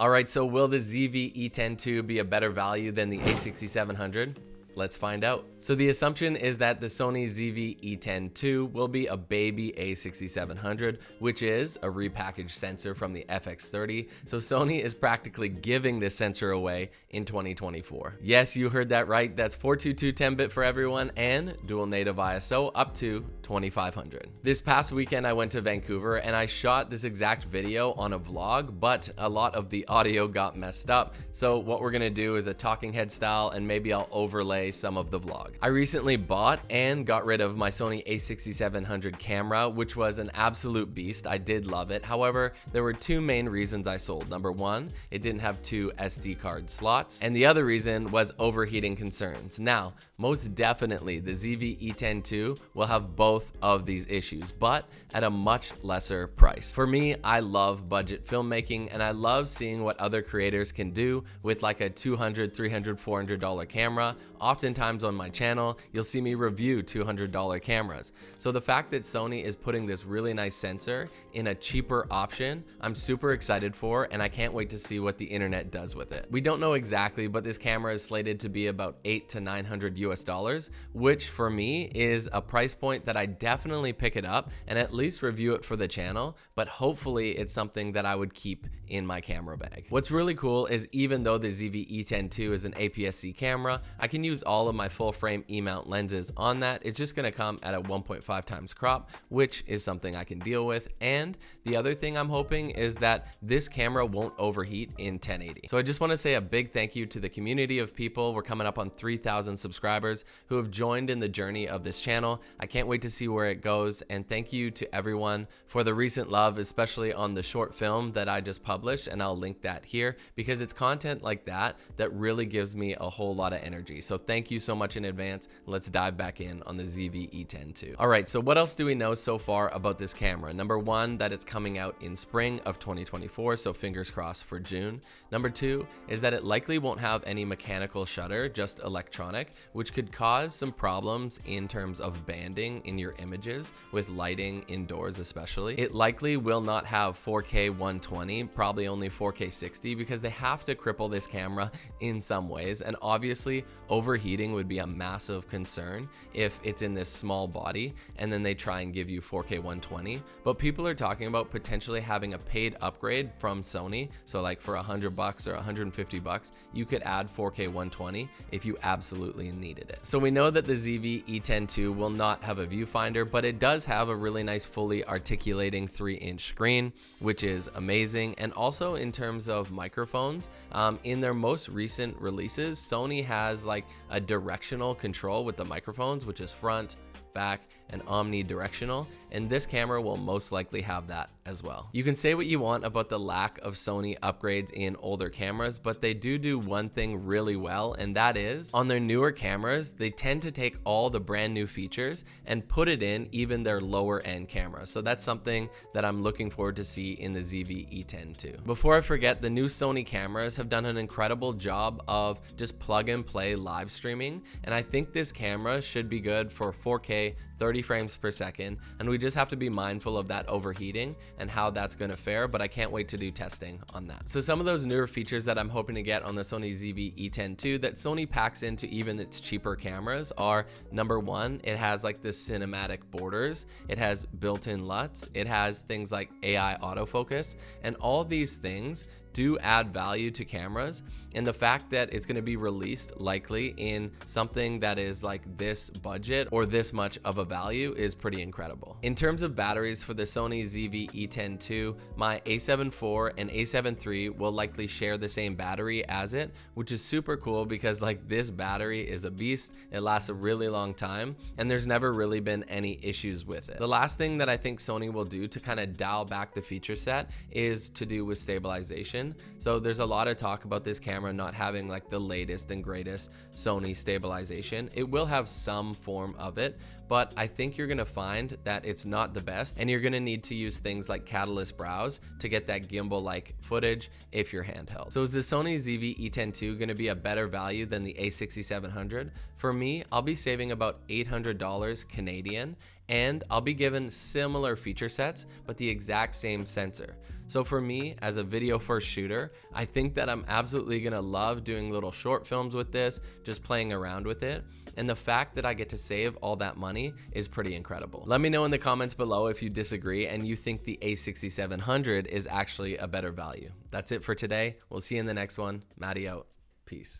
Alright, so will the ZV-E10 II be a better value than the a6700? Let's find out. So the assumption is that the Sony ZV-E10 II will be a baby a6700, which is a repackaged sensor from the FX30. So Sony is practically giving this sensor away in 2024. Yes, you heard that right. That's 422 10-bit for everyone and dual native ISO up to 2500. This past weekend I went to Vancouver and I shot this exact video on a vlog, but a lot of the audio got messed up. So what we're gonna do is a talking head style, and maybe I'll overlay some of the vlog. I recently bought and got rid of my Sony a6700 camera, which was an absolute beast. I did love it. However, there were two main reasons I sold. Number one, it didn't have two SD card slots, and the other reason was overheating concerns. Now, most definitely the ZV-E10 II will have both of these issues, but at a much lesser price. For me, I love budget filmmaking, and I love seeing what other creators can do with like a $200, $300, $400 camera. Oftentimes on my channel, you'll see me review $200 cameras. So the fact that Sony is putting this really nice sensor in a cheaper option, I'm super excited for, and I can't wait to see what the internet does with it. We don't know exactly, but this camera is slated to be about $800 to $900 US, which for me is a price point that I definitely pick it up and at least review it for the channel, but hopefully it's something that I would keep in my camera bag. What's really cool is even though the ZV-E10 II is an APS-C camera, I can use all of my full frame E-mount lenses on that. It's just gonna come at a 1.5 times crop, which is something I can deal with. And the other thing I'm hoping is that this camera won't overheat in 1080. So I just wanna say a big thank you to the community of people. We're coming up on 3,000 subscribers who have joined in the journey of this channel. I can't wait to see where it goes, and thank you to everyone for the recent love, especially on the short film that I just published, and I'll link that here because it's content like that that really gives me a whole lot of energy. So thank you so much in advance. Let's dive back in on the ZV-E10 II. All right, so what else do we know so far about this camera? Number one, that it's coming out in spring of 2024, so fingers crossed for June. Number two is that it likely won't have any mechanical shutter, just electronic, which could cause some problems in terms of banding in your images with lighting indoors especially. It likely will not have 4K 120, probably only 4K 60, because they have to cripple this camera in some ways, and obviously overheating would be a massive concern if it's in this small body and then they try and give you 4K 120. But people are talking about potentially having a paid upgrade from Sony, so like for $100 or $150 you could add 4K 120 if you absolutely needed it. So we know that the ZV-E10 II will not have a viewfinder, but it does have a really nice fully articulating 3-inch screen, which is amazing. And also in terms of microphones, in their most recent releases, Sony has like a directional control with the microphones, which is front, back, and omnidirectional, and this camera will most likely have that as well. You can say what you want about the lack of Sony upgrades in older cameras, but they do one thing really well, and that is on their newer cameras, they tend to take all the brand new features and put it in even their lower end cameras. So that's something that I'm looking forward to see in the ZV-E10 II. Before I forget, the new Sony cameras have done an incredible job of just plug and play live streaming, and I think this camera should be good for 4K 30 frames per second, and we just have to be mindful of that overheating and how that's going to fare, but I can't wait to do testing on that. So some of those newer features that I'm hoping to get on the Sony ZV-E10 II that Sony packs into even its cheaper cameras are, number one, it has like the cinematic borders, it has built-in LUTs, it has things like AI autofocus, and all these things do add value to cameras, and the fact that it's going to be released likely in something that is like this budget or this much of a value is pretty incredible. In terms of batteries for the Sony ZV-E10 II, my a7 IV and a7 III will likely share the same battery as it, which is super cool because like this battery is a beast. It lasts a really long time and there's never really been any issues with it. The last thing that I think Sony will do to kind of dial back the feature set is to do with stabilization. So there's a lot of talk about this camera not having like the latest and greatest Sony stabilization. It will have some form of it, but I think you're gonna find that it's not the best, and you're gonna need to use things like Catalyst Browse to get that gimbal-like footage if you're handheld. So is the Sony ZV-E10 II gonna be a better value than the a6700? For me, I'll be saving about $800 Canadian, and I'll be given similar feature sets, but the exact same sensor. So for me, as a video first shooter, I think that I'm absolutely gonna love doing little short films with this, just playing around with it. And the fact that I get to save all that money is pretty incredible. Let me know in the comments below if you disagree and you think the a6700 is actually a better value. That's it for today. We'll see you in the next one. Matty out. Peace.